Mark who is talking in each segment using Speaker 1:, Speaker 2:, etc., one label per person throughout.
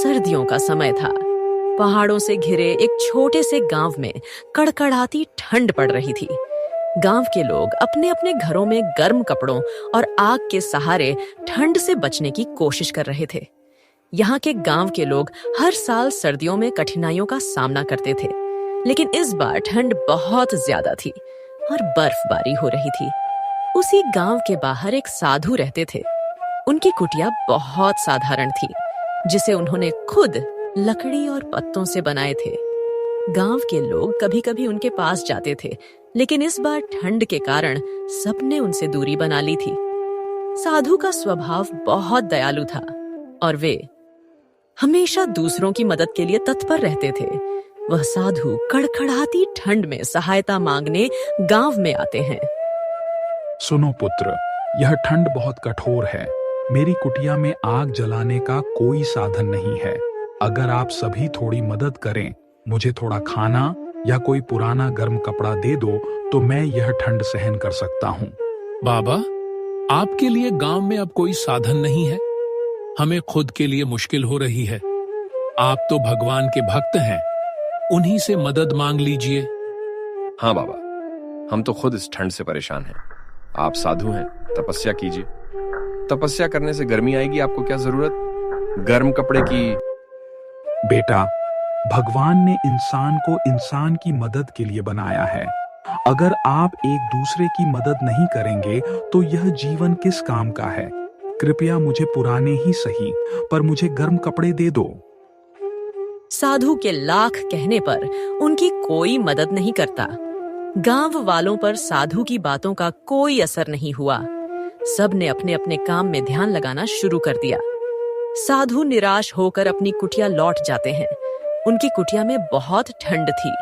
Speaker 1: सर्दियों का समय था। पहाड़ों से घिरे एक छोटे से गांव में कड़कड़ाती ठंड पड़ रही थी। गांव के लोग अपने अपने घरों में गर्म कपड़ों और आग के सहारे ठंड से बचने की कोशिश कर रहे थे। यहाँ के गांव के लोग हर साल सर्दियों में कठिनाइयों का सामना करते थे, लेकिन इस बार ठंड बहुत ज्यादा थी और बर्फबारी हो रही थी। उसी गांव के बाहर एक साधु रहते थे। उनकी कुटिया बहुत साधारण थी, जिसे उन्होंने खुद लकड़ी और पत्तों से बनाए थे। गांव के लोग कभी कभी उनके पास जाते थे, लेकिन इस बार ठंड के कारण सबने उनसे दूरी बना ली थी। साधु का स्वभाव बहुत दयालु था और वे हमेशा दूसरों की मदद के लिए तत्पर रहते थे। वह साधु कड़कड़ाती ठंड में सहायता मांगने गांव में आते हैं।
Speaker 2: सुनो पुत्र, यह ठंड बहुत कठोर है। मेरी कुटिया में आग जलाने का कोई साधन नहीं है। अगर आप सभी थोड़ी मदद करें, मुझे थोड़ा खाना या कोई पुराना गर्म कपड़ा दे दो, तो मैं यह ठंड सहन कर सकता हूँ।
Speaker 3: बाबा, आपके लिए गांव में अब कोई साधन नहीं है। हमें खुद के लिए मुश्किल हो रही है। आप तो भगवान के भक्त हैं, उन्हीं से मदद मांग लीजिए।
Speaker 4: हाँ बाबा, हम तो खुद इस ठंड से परेशान हैं। आप साधु हैं, तपस्या कीजिए। तपस्या करने से गर्मी आएगी, आपको क्या जरूरत गर्म कपड़े की।
Speaker 2: बेटा, भगवान ने इंसान को इंसान की मदद के लिए बनाया है। अगर आप एक दूसरे की मदद नहीं करेंगे तो यह जीवन किस काम का है। कृपया मुझे पुराने ही सही, पर मुझे गर्म कपड़े दे दो।
Speaker 1: साधु के लाख कहने पर उनकी कोई मदद नहीं करता। गांव वालों पर साधु की बातों का कोई असर नहीं हुआ। सब ने अपने अपने काम में ध्यान लगाना शुरू कर दिया। साधु निराश होकर अपनी कुटिया लौट जाते हैं। उनकी कुटिया में बहुत ठंड थी।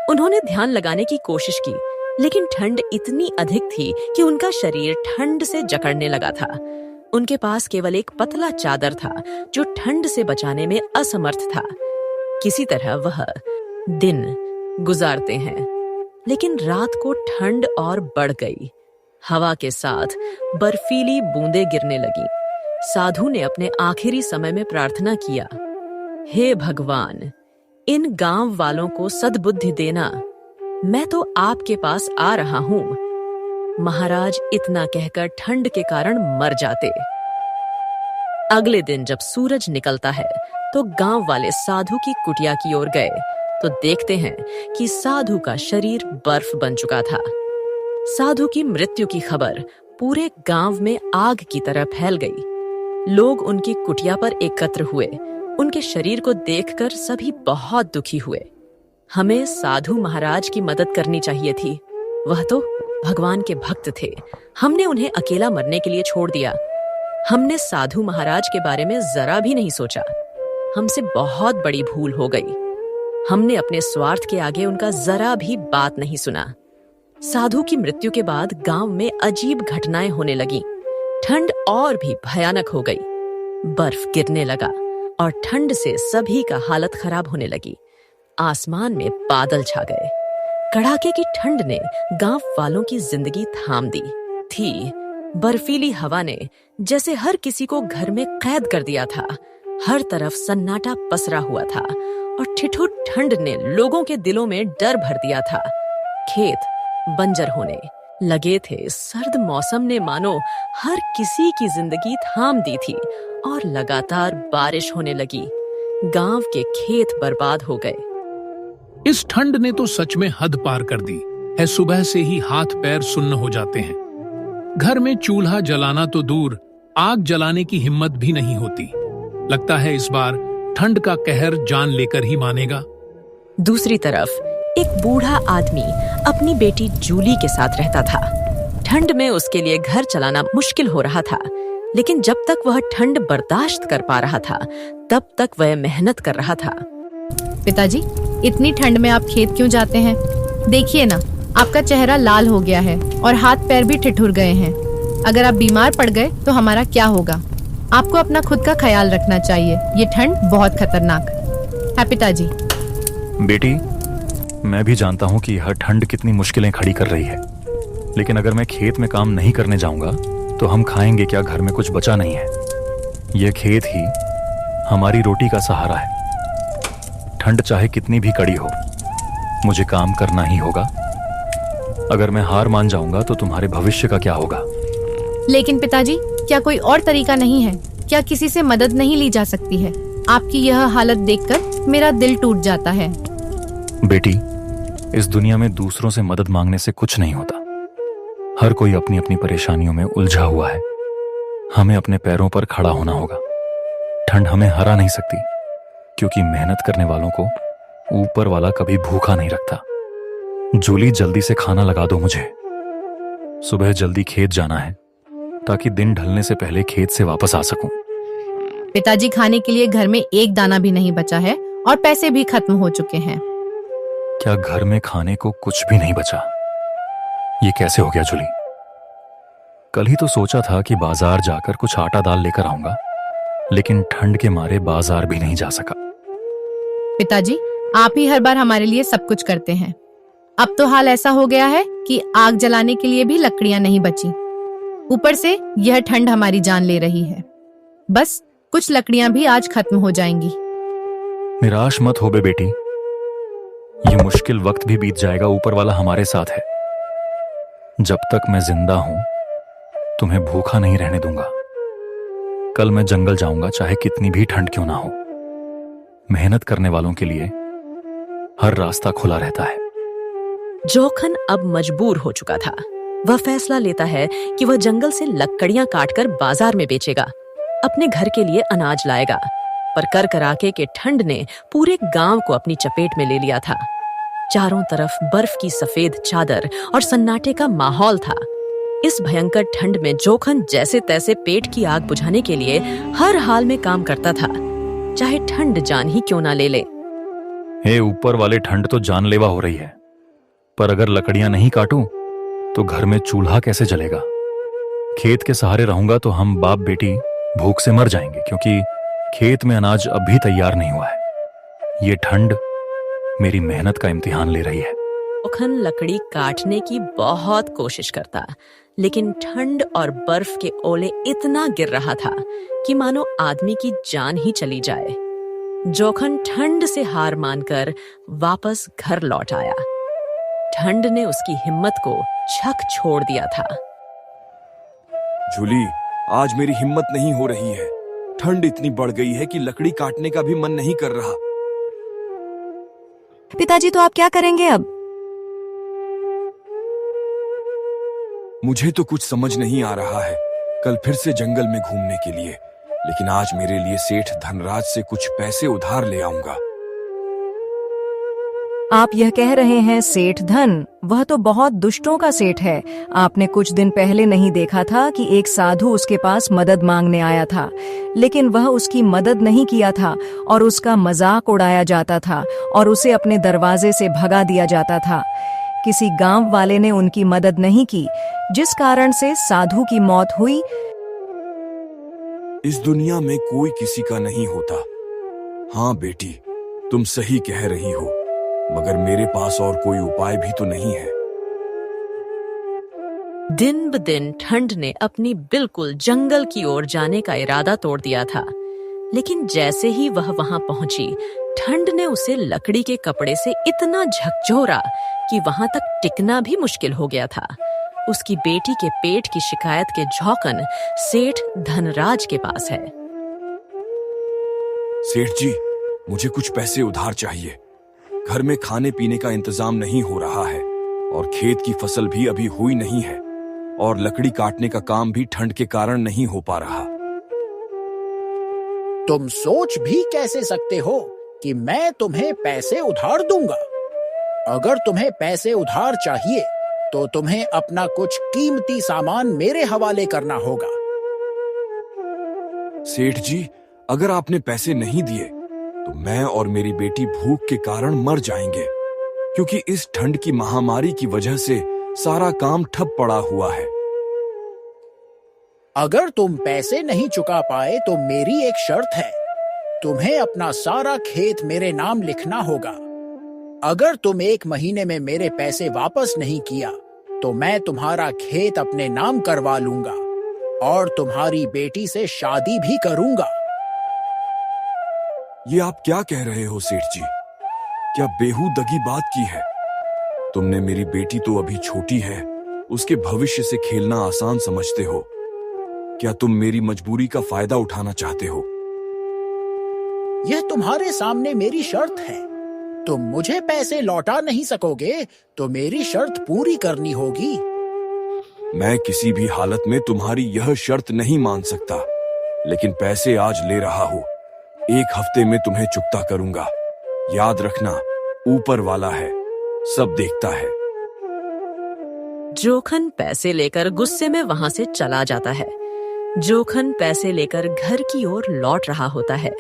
Speaker 1: उन्होंने ध्यान लगाने की कोशिश की, लेकिन ठंड इतनी अधिक थी कि उनका शरीर ठंड से जकड़ने लगा था। उनके पास केवल एक पतला चादर था, जो ठंड से बचाने में असमर्थ था। किसी तरह वह दिन गुजारते हैं, लेकिन रात को ठंड और बढ़ गई। हवा के साथ बर्फीली बूंदें गिरने लगी। साधु ने अपने आखिरी समय में प्रार्थना किया, हे भगवान, इन गांव वालों को सद्बुद्धि देना। मैं तो आपके पास आ रहा हूं। महाराज इतना कहकर ठंड के कारण मर जाते। अगले दिन जब सूरज निकलता है तो गांव वाले साधु की कुटिया की ओर गए तो देखते हैं कि साधु का शरीर बर्फ बन चुका था। साधु की मृत्यु की खबर पूरे गांव में आग की तरह फैल गई। लोग उनकी कुटिया पर एकत्र हुए। उनके शरीर को देखकर सभी बहुत दुखी हुए। हमें साधु महाराज की मदद करनी चाहिए थी। वह तो भगवान के भक्त थे। हमने उन्हें अकेला मरने के लिए छोड़ दिया। हमने साधु महाराज के बारे में जरा भी नहीं सोचा। हमसे बहुत बड़ी भूल हो गई। हमने अपने स्वार्थ के आगे उनका जरा भी बात नहीं सुना। साधु की मृत्यु के बाद गांव में अजीब घटनाएं होने लगी। ठंड और भी भयानक हो गई। बर्फ गिरने लगा और ठंड से सभी का हालत खराब होने लगी। आसमान में बादल छा गए। कड़ाके की ठंड ने गांव वालों की जिंदगी थाम दी थी। बर्फीली हवा ने जैसे हर किसी को घर में कैद कर दिया था। हर तरफ सन्नाटा पसरा हुआ था और ठिठुर ठंड ने लोगों के दिलों में डर भर दिया था। खेत बंजर होने लगे थे। सर्द मौसम ने मानो हर किसी की जिंदगी थाम दी थी और लगातार बारिश होने लगी। गांव के खेत बर्बाद हो गए।
Speaker 3: इस ठंड ने तो सच में हद पार कर दी है। सुबह से ही हाथ पैर सुन्न हो जाते हैं। घर में चूल्हा जलाना तो दूर, आग जलाने की हिम्मत भी नहीं होती। लगता है इस बार ठंड का कहर जान लेकर ही मानेगा।
Speaker 1: दूसरी तरफ एक बूढ़ा आदमी अपनी बेटी जूली के साथ रहता था। ठंड में उसके लिए घर चलाना मुश्किल हो रहा था, लेकिन जब तक वह ठंड बर्दाश्त कर पा रहा था, तब तक वह मेहनत कर रहा था।
Speaker 5: पिताजी, इतनी ठंड में आप खेत क्यों जाते हैं? देखिए ना, आपका चेहरा लाल हो गया है और हाथ पैर भी ठिठुर गए हैं। अगर आप बीमार पड़ गए तो हमारा क्या होगा? आपको अपना खुद का ख्याल रखना चाहिए। ये ठंड बहुत खतरनाक है। पिताजी।
Speaker 6: बेटी, मैं भी जानता हूँ कि यह ठंड कितनी मुश्किलें खड़ी कर रही है, लेकिन अगर मैं खेत में काम नहीं करने जाऊंगा तो हम खाएंगे क्या? घर में कुछ बचा नहीं है। यह खेत ही हमारी रोटी का सहारा है। ठंड चाहे कितनी भी कड़ी हो, मुझे काम करना ही होगा। अगर मैं हार मान जाऊंगा तो तुम्हारे भविष्य का क्या होगा?
Speaker 5: लेकिन पिताजी, क्या कोई और तरीका नहीं है? क्या किसी से मदद नहीं ली जा सकती है? आपकी यह हालत देखकर मेरा दिल टूट जाता है।
Speaker 6: बेटी, इस दुनिया में दूसरों से मदद मांगने से कुछ नहीं होता। हर कोई अपनी अपनी परेशानियों में उलझा हुआ है। हमें अपने पैरों पर खड़ा होना होगा। ठंड हमें हरा नहीं सकती, क्योंकि मेहनत करने वालों को ऊपर वाला कभी भूखा नहीं रखता। जूली, जल्दी से खाना लगा दो मुझे। सुबह जल्दी खेत जाना है, ताकि दिन ढलने से पहले खेत से वापस आ सकूं।
Speaker 5: पिताजी, खाने के लिए घर में एक दाना भी नहीं बचा है और पैसे भी खत्म हो चुके हैं।
Speaker 6: क्या घर में खाने को कुछ भी नहीं बचा? ये कैसे हो गया जूली? कल ही तो सोचा था कि बाजार जाकर कुछ आटा दाल लेकर आऊंगा, लेकिन ठंड के मारे बाजार भी नहीं जा सका।
Speaker 5: पिताजी, आप ही हर बार हमारे लिए सब कुछ करते हैं। अब तो हाल ऐसा हो गया है कि आग जलाने के लिए भी लकड़ियां नहीं बची। ऊपर से यह ठंड हमारी जान ले रही है। बस कुछ लकड़ियां भी आज खत्म हो जाएंगी।
Speaker 6: निराश मत हो बे बेटी, ये मुश्किल वक्त भी बीत जाएगा। ऊपर वाला हमारे साथ है। जब तक मैं जिंदा हूं, तुम्हें भूखा नहीं रहने दूंगा। कल मैं जंगल जाऊंगा, चाहे कितनी भी ठंड क्यों ना हो। मेहनत करने वालों के लिए हर रास्ता खुला रहता है।
Speaker 1: जोखन अब मजबूर हो चुका था। वह फैसला लेता है कि वह जंगल से लकड़ियां काटकर बाजार में बेचेगा, अपने घर के लिए अनाज लाएगा। पर कर कराके के ठंड ने पूरे गांव को अपनी चपेट में ले लिया था। चारों तरफ बर्फ की सफेद चादर और सन्नाटे का माहौल था। इस भयंकर ठंड में जोखन जैसे तैसे पेट की आग बुझाने के लिए हर हाल में काम करता था, चाहे ठंड जान ही क्यों ना ले ले।
Speaker 6: हे ऊपर वाले, ठंड तो जानलेवा हो रही है, पर अगर लकड़ियां नहीं काटूं तो घर में चूल्हा कैसे जलेगा? खेत के सहारे रहूंगा तो हम बाप बेटी भूख से मर जाएंगे, क्योंकि खेत में अनाज अब भी तैयार नहीं हुआ है। ये ठंड मेरी मेहनत का इम्तिहान ले रही है।
Speaker 1: जोखन लकड़ी काटने की बहुत कोशिश करता, लेकिन ठंड और बर्फ के ओले इतना गिर रहा था कि मानो आदमी की जान ही चली जाए। जोखन ठंड से हार मानकर वापस घर लौट आया। ठंड ने उसकी हिम्मत को छक छोड़ दिया था।
Speaker 7: जूली, आज मेरी हिम्मत नहीं हो रही है। ठंड इतनी बढ़ गई है कि लकड़ी काटने का भी मन नहीं कर रहा।
Speaker 8: पिताजी, तो आप क्या करेंगे अब?
Speaker 7: मुझे तो कुछ समझ नहीं आ रहा है। कल फिर से जंगल में घूमने के लिए, लेकिन आज मेरे लिए सेठ धनराज से कुछ पैसे उधार ले आऊंगा।
Speaker 8: आप यह कह रहे हैं सेठ धन? वह तो बहुत दुष्टों का सेठ है। आपने कुछ दिन पहले नहीं देखा था कि एक साधु उसके पास मदद मांगने आया था, लेकिन वह उसकी मदद नहीं किया था और उसका मजाक उड़ाया जाता था और उसे अपने दरवाजे से भगा दिया जाता था। किसी गांव वाले ने उनकी मदद नहीं की, जिस कारण से साधु की मौत हुई।
Speaker 7: इस दुनिया में कोई किसी का नहीं होता। हाँ बेटी, तुम सही कह रही हो, मगर मेरे पास और कोई उपाय भी तो नहीं है।
Speaker 1: दिन ब दिन ठंड ने अपनी बिल्कुल जंगल की ओर जाने का इरादा तोड़ दिया था, लेकिन जैसे ही वह वहां पहुंची, ठंड ने उसे लकड़ी के कपड़े से इतना झकझोरा कि वहां तक टिकना भी मुश्किल हो गया था। उसकी बेटी के पेट की शिकायत के झोंकन सेठ धनराज के पास है।
Speaker 7: सेठ जी, मुझे कुछ पैसे उधार चाहिए। घर में खाने पीने का इंतजाम नहीं हो रहा है और खेत की फसल भी अभी हुई नहीं है और लकड़ी काटने का काम भी ठंड के कारण नहीं हो पा रहा।
Speaker 9: तुम सोच भी कैसे सकते हो कि मैं तुम्हें पैसे उधार दूंगा? अगर तुम्हें पैसे उधार चाहिए तो तुम्हें अपना कुछ कीमती सामान मेरे हवाले करना होगा।
Speaker 7: सेठ जी, अगर आपने पैसे नहीं दिए तो मैं और मेरी बेटी भूख के कारण मर जाएंगे, क्योंकि इस ठंड की महामारी की वजह से सारा काम ठप पड़ा हुआ है।
Speaker 9: अगर तुम पैसे नहीं चुका पाए तो मेरी एक शर्त है, तुम्हें अपना सारा खेत मेरे नाम लिखना होगा। अगर तुम 1 महीने में मेरे पैसे वापस नहीं किया तो मैं तुम्हारा खेत अपने नाम करवा लूंगा और तुम्हारी बेटी से शादी भी करूंगा।
Speaker 7: ये आप क्या कह रहे हो सेठ जी? क्या बेहूदगी बात की है? तुमने मेरी बेटी तो अभी छोटी है, उसके भविष्य से खेलना आसान समझते हो। क्या तुम मेरी मजबूरी का फायदा उठाना चाहते हो?
Speaker 9: यह तुम्हारे सामने मेरी शर्त है। तुम मुझे पैसे लौटा नहीं सकोगे तो मेरी शर्त पूरी करनी होगी।
Speaker 7: मैं किसी भी हालत में तुम्हारी यह शर्त नहीं मान सकता, लेकिन पैसे आज ले रहा हूं। 1 हफ्ते में तुम्हें चुकता करूंगा। याद रखना, ऊपर वाला है, सब देखता है।
Speaker 1: जोखन पैसे लेकर गुस्से में वहां से चला जाता है। जोखन पैसे लेकर घर की ओर लौट रहा होता है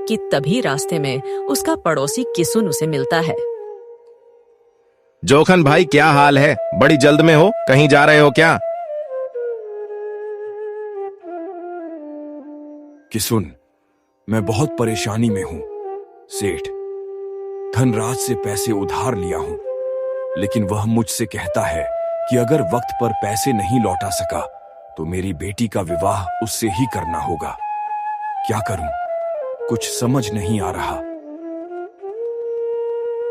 Speaker 1: कि तभी रास्ते में उसका पड़ोसी किसुन उसे मिलता है।
Speaker 10: जोखन भाई, क्या हाल है? बड़ी जल्द में हो, कहीं जा रहे हो क्या?
Speaker 7: किसुन, मैं बहुत परेशानी में हूं। सेठ, धनराज से पैसे उधार लिया हूं, लेकिन वह मुझसे कहता है कि अगर वक्त पर पैसे नहीं लौटा सका तो मेरी बेटी का विवाह उससे ही करना होगा। क्या करूं? कुछ समझ नहीं आ रहा।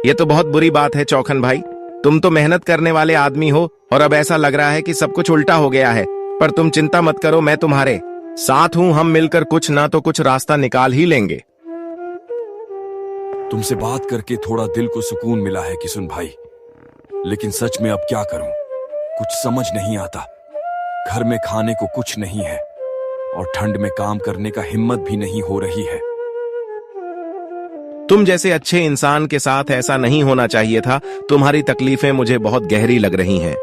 Speaker 10: ये तो बहुत बुरी बात है चौखन भाई। तुम तो मेहनत करने वाले आदमी हो और अब ऐसा लग रहा है कि सब कुछ उल्टा हो गया है। पर तुम चिंता मत करो, मैं तुम्हारे साथ हूं। हम मिलकर कुछ ना तो कुछ रास्ता निकाल ही लेंगे।
Speaker 7: तुमसे बात करके थोड़ा दिल को सुकून मिला है किसुन भाई, लेकिन सच में अब क्या करूं? कुछ समझ नहीं आता। घर में खाने को कुछ नहीं है और ठंड में काम करने का हिम्मत भी नहीं हो रही है।
Speaker 10: तुम जैसे अच्छे इंसान के साथ ऐसा नहीं होना चाहिए था। तुम्हारी तकलीफें मुझे बहुत गहरी लग रही हैं।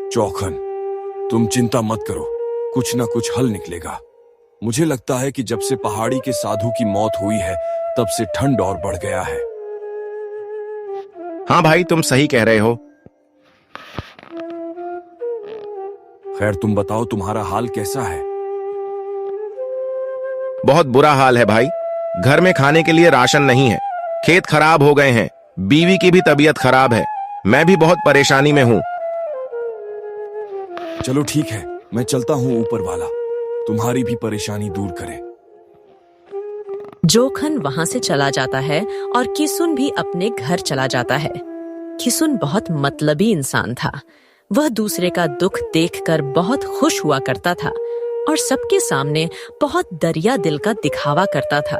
Speaker 7: चौखन, तुम चिंता मत करो, कुछ ना कुछ हल निकलेगा। मुझे लगता है कि जब से पहाड़ी के साधु की मौत हुई है तब से ठंड और बढ़ गया है।
Speaker 10: हाँ भाई, तुम सही कह रहे हो।
Speaker 7: खैर, तुम बताओ, तुम्हारा हाल कैसा है?
Speaker 10: बहुत बुरा हाल है भाई। घर में खाने के लिए राशन नहीं है, खेत खराब हो गए हैं, बीवी की भी तबीयत खराब है, मैं भी बहुत परेशानी में हूं।
Speaker 7: चलो ठीक है, मैं चलता हूं। ऊपर वाला तुम्हारी भी परेशानी दूर करे।
Speaker 1: जोखन वहां से चला जाता है और किसुन भी अपने घर चला जाता है। किसुन बहुत मतलबी इंसान था। वह दूसरे का दुख देखकर बहुत खुश हुआ करता था और सबके सामने बहुत दरिया दिल का दिखावा करता था।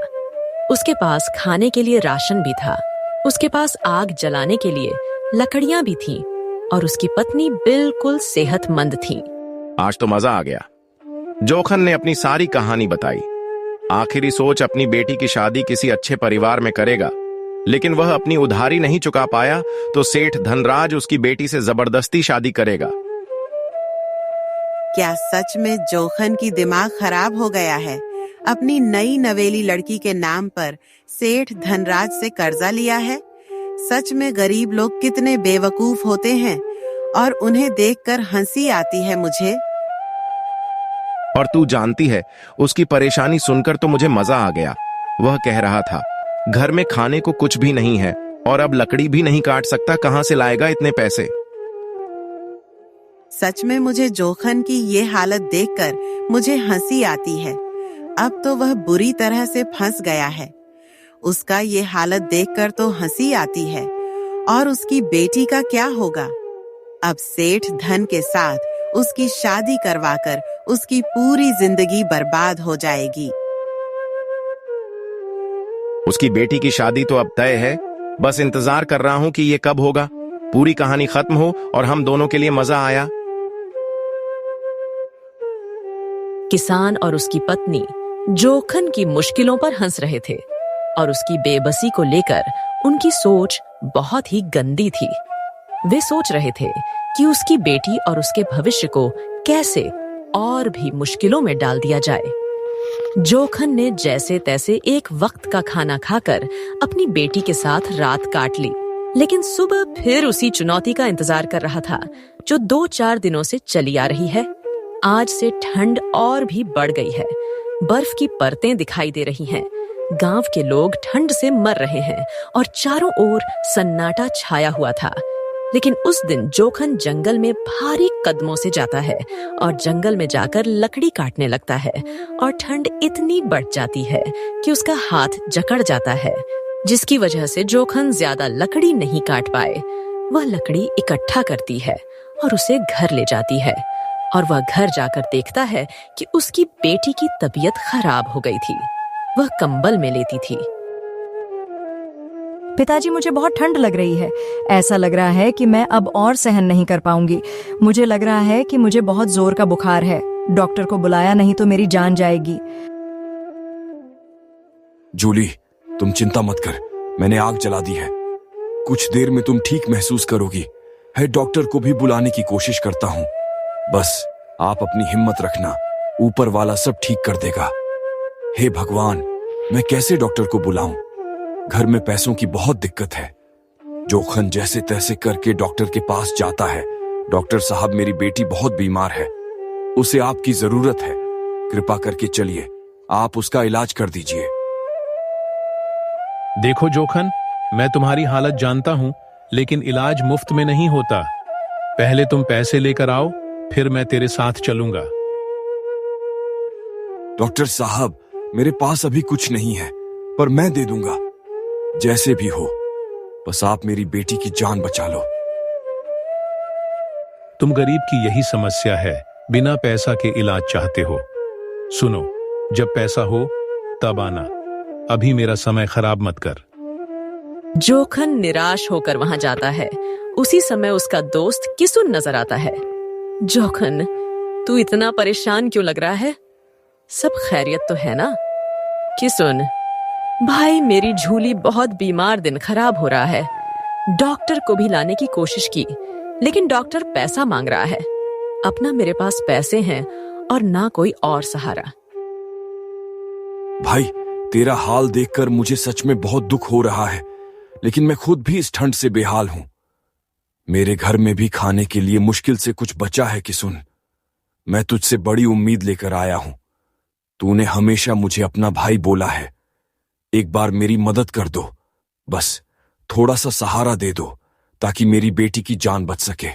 Speaker 1: उसके पास खाने के लिए राशन भी था, उसके पास आग जलाने के लिए लकड़ियां भी थीं और उसकी पत्नी बिल्कुल सेहतमंद थी।
Speaker 10: आज तो मजा आ गया। जोखन ने अपनी सारी कहानी बताई। आखिरी सोच अपनी बेटी की शादी किसी अच्छे परिवार में करेगा, लेकिन वह अपनी उधारी नहीं चुका पाया तो सेठ धनराज उसकी बेटी से जबरदस्ती शादी करेगा।
Speaker 11: क्या सच में जोखन की दिमाग खराब हो गया है? अपनी नई नवेली लड़की के नाम पर सेठ धनराज से कर्जा लिया है। सच में गरीब लोग कितने बेवकूफ होते हैं और उन्हें देखकर हंसी आती है मुझे।
Speaker 10: और तू जानती है, उसकी परेशानी सुनकर तो मुझे मजा आ गया। वह कह रहा था, घर में खाने को कुछ भी नहीं है और अब लकड़ी भी नहीं काट सकता, कहां से लाएगा इतने पैसे?
Speaker 11: सच में मुझे जोखन की ये हालत देखकर मुझे हंसी आती है। अब तो वह बुरी तरह से फंस गया है। उसका ये हालत देखकर तो हंसी आती है, और उसकी बेटी का क्या होगा? अब सेठ धन के साथ उसकी शादी करवाकर उसकी पूरी जिंदगी बर्बाद हो जाएगी।
Speaker 10: उसकी बेटी की शादी तो अब तय है, बस इंतजार कर रहा हूं कि ये कब होगा, पूरी कहानी खत्म हो और हम दोनों के लिए मजा आया।
Speaker 1: किसान और उसकी पत्नी जोखन की मुश्किलों पर हंस रहे थे और उसकी बेबसी को लेकर उनकी सोच बहुत ही गंदी थी। वे सोच रहे थे कि उसकी बेटी और उसके भविष्य को कैसे और भी मुश्किलों में डाल दिया जाए। जोखन ने जैसे तैसे एक वक्त का खाना खाकर अपनी बेटी के साथ रात काट ली, लेकिन सुबह फिर उसी चुनौती का इंतजार कर रहा था जो 2-4 दिनों से चली आ रही है। आज से ठंड और भी बढ़ गई है, बर्फ की परतें दिखाई दे रही हैं। गांव के लोग ठंड से मर रहे हैं और चारों ओर सन्नाटा छाया हुआ था। लेकिन उस दिन जोखन जंगल में भारी कदमों से जाता है और जंगल में जाकर लकड़ी काटने लगता है और ठंड इतनी बढ़ जाती है कि उसका हाथ जकड़ जाता है, जिसकी वजह से जोखन ज्यादा लकड़ी नहीं काट पाए। वह लकड़ी इकट्ठा करती है और उसे घर ले जाती है और वह घर जाकर देखता है कि उसकी बेटी की तबीयत खराब हो गई थी। वह कंबल में लेती थी।
Speaker 8: पिताजी, मुझे बहुत ठंड लग रही है। ऐसा लग रहा है कि मैं अब और सहन नहीं कर पाऊंगी। मुझे लग रहा है कि मुझे बहुत जोर का बुखार है। डॉक्टर को बुलाया नहीं तो मेरी जान जाएगी।
Speaker 7: जूली, तुम चिंता मत कर, मैंने आग जला दी है। कुछ देर में तुम ठीक महसूस करोगी। है डॉक्टर को भी बुलाने की कोशिश करता हूँ। बस आप अपनी हिम्मत रखना, ऊपर वाला सब ठीक कर देगा। हे भगवान, मैं कैसे डॉक्टर को बुलाऊं? घर में पैसों की बहुत दिक्कत है। जोखन जैसे तैसे करके डॉक्टर के पास जाता है। डॉक्टर साहब, मेरी बेटी बहुत बीमार है, उसे आपकी जरूरत है। कृपा करके चलिए, आप उसका इलाज कर दीजिए।
Speaker 3: देखो जोखन, मैं तुम्हारी हालत जानता हूं, लेकिन इलाज मुफ्त में नहीं होता। पहले तुम पैसे लेकर आओ, फिर मैं तेरे साथ चलूंगा।
Speaker 7: डॉक्टर साहब, मेरे पास अभी कुछ नहीं है, पर मैं दे दूंगा। जैसे भी हो, बस आप मेरी बेटी की जान बचा लो।
Speaker 3: तुम गरीब की यही समस्या है, बिना पैसा के इलाज चाहते हो। सुनो, जब पैसा हो तब आना, अभी मेरा समय खराब मत कर।
Speaker 1: जोखन निराश होकर वहां जाता है। उसी समय उसका दोस्त किसुन नजर आता है। जोखन, तू इतना परेशान क्यों लग रहा है? सब खैरियत तो है ना? किसुन, भाई मेरी झूली बहुत बीमार, दिन खराब हो रहा है। डॉक्टर को भी लाने की कोशिश की, लेकिन डॉक्टर पैसा मांग रहा है। अपना मेरे पास पैसे हैं और ना कोई और सहारा।
Speaker 7: भाई, तेरा हाल देखकर मुझे सच में बहुत दुख हो रहा है, लेकिन मैं खुद भी इस ठंड से बेहाल हूं। मेरे घर में भी खाने के लिए मुश्किल से कुछ बचा है किसुन। मैं तुझसे बड़ी उम्मीद लेकर आया हूं। तूने हमेशा मुझे अपना भाई बोला है। एक बार मेरी मदद कर दो, बस थोड़ा सा सहारा दे दो, ताकि मेरी बेटी की जान बच सके।